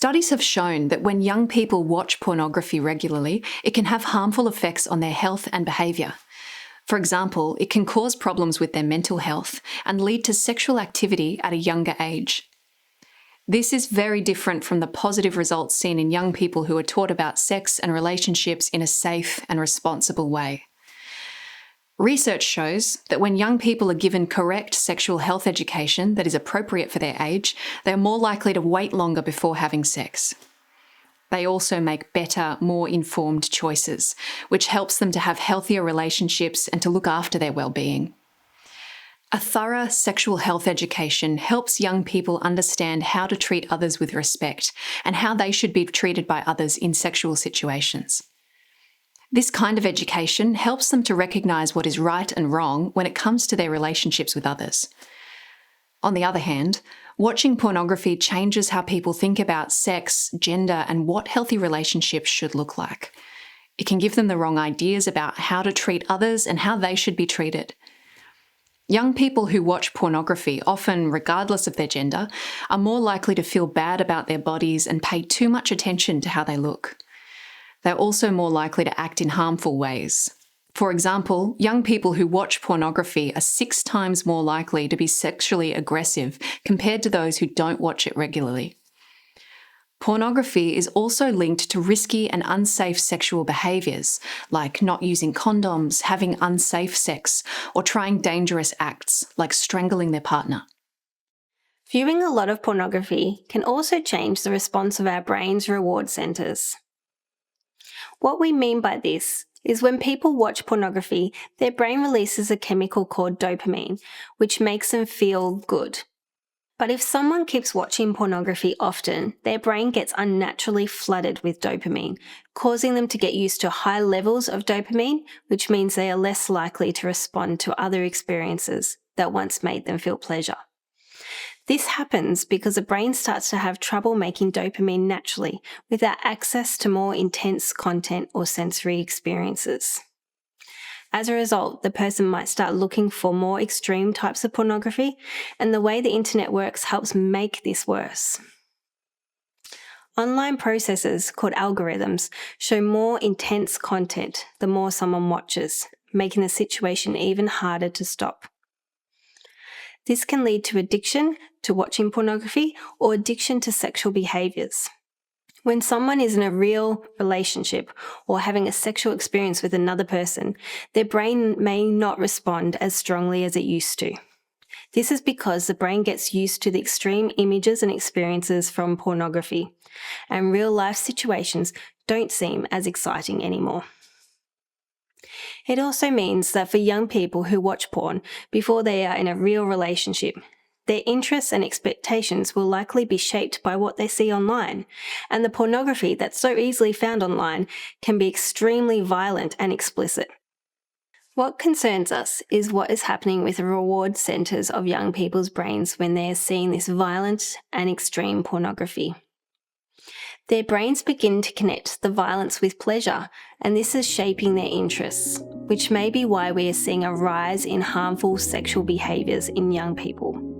Studies have shown that when young people watch pornography regularly, it can have harmful effects on their health and behaviour. For example, it can cause problems with their mental health and lead to sexual activity at a younger age. This is very different from the positive results seen in young people who are taught about sex and relationships in a safe and responsible way. Research shows that when young people are given correct sexual health education that is appropriate for their age, they are more likely to wait longer before having sex. They also make better, more informed choices, which helps them to have healthier relationships and to look after their well-being. A thorough sexual health education helps young people understand how to treat others with respect and how they should be treated by others in sexual situations. This kind of education helps them to recognise what is right and wrong when it comes to their relationships with others. On the other hand, watching pornography changes how people think about sex, gender, and what healthy relationships should look like. It can give them the wrong ideas about how to treat others and how they should be treated. Young people who watch pornography, often regardless of their gender, are more likely to feel bad about their bodies and pay too much attention to how they look. They're also more likely to act in harmful ways. For example, young people who watch pornography are 6 times more likely to be sexually aggressive compared to those who don't watch it regularly. Pornography is also linked to risky and unsafe sexual behaviours, like not using condoms, having unsafe sex, or trying dangerous acts, like strangling their partner. Viewing a lot of pornography can also change the response of our brain's reward centres. What we mean by this is when people watch pornography, their brain releases a chemical called dopamine, which makes them feel good. But if someone keeps watching pornography often, their brain gets unnaturally flooded with dopamine, causing them to get used to high levels of dopamine, which means they are less likely to respond to other experiences that once made them feel pleasure. This happens because the brain starts to have trouble making dopamine naturally without access to more intense content or sensory experiences. As a result, the person might start looking for more extreme types of pornography, and the way the internet works helps make this worse. Online processes called algorithms show more intense content the more someone watches, making the situation even harder to stop. This can lead to addiction to watching pornography or addiction to sexual behaviours. When someone is in a real relationship or having a sexual experience with another person, their brain may not respond as strongly as it used to. This is because the brain gets used to the extreme images and experiences from pornography, and real-life situations don't seem as exciting anymore. It also means that for young people who watch porn before they are in a real relationship, their interests and expectations will likely be shaped by what they see online, and the pornography that's so easily found online can be extremely violent and explicit. What concerns us is what is happening with the reward centres of young people's brains when they are seeing this violent and extreme pornography. Their brains begin to connect the violence with pleasure, and this is shaping their interests, which may be why we are seeing a rise in harmful sexual behaviours in young people.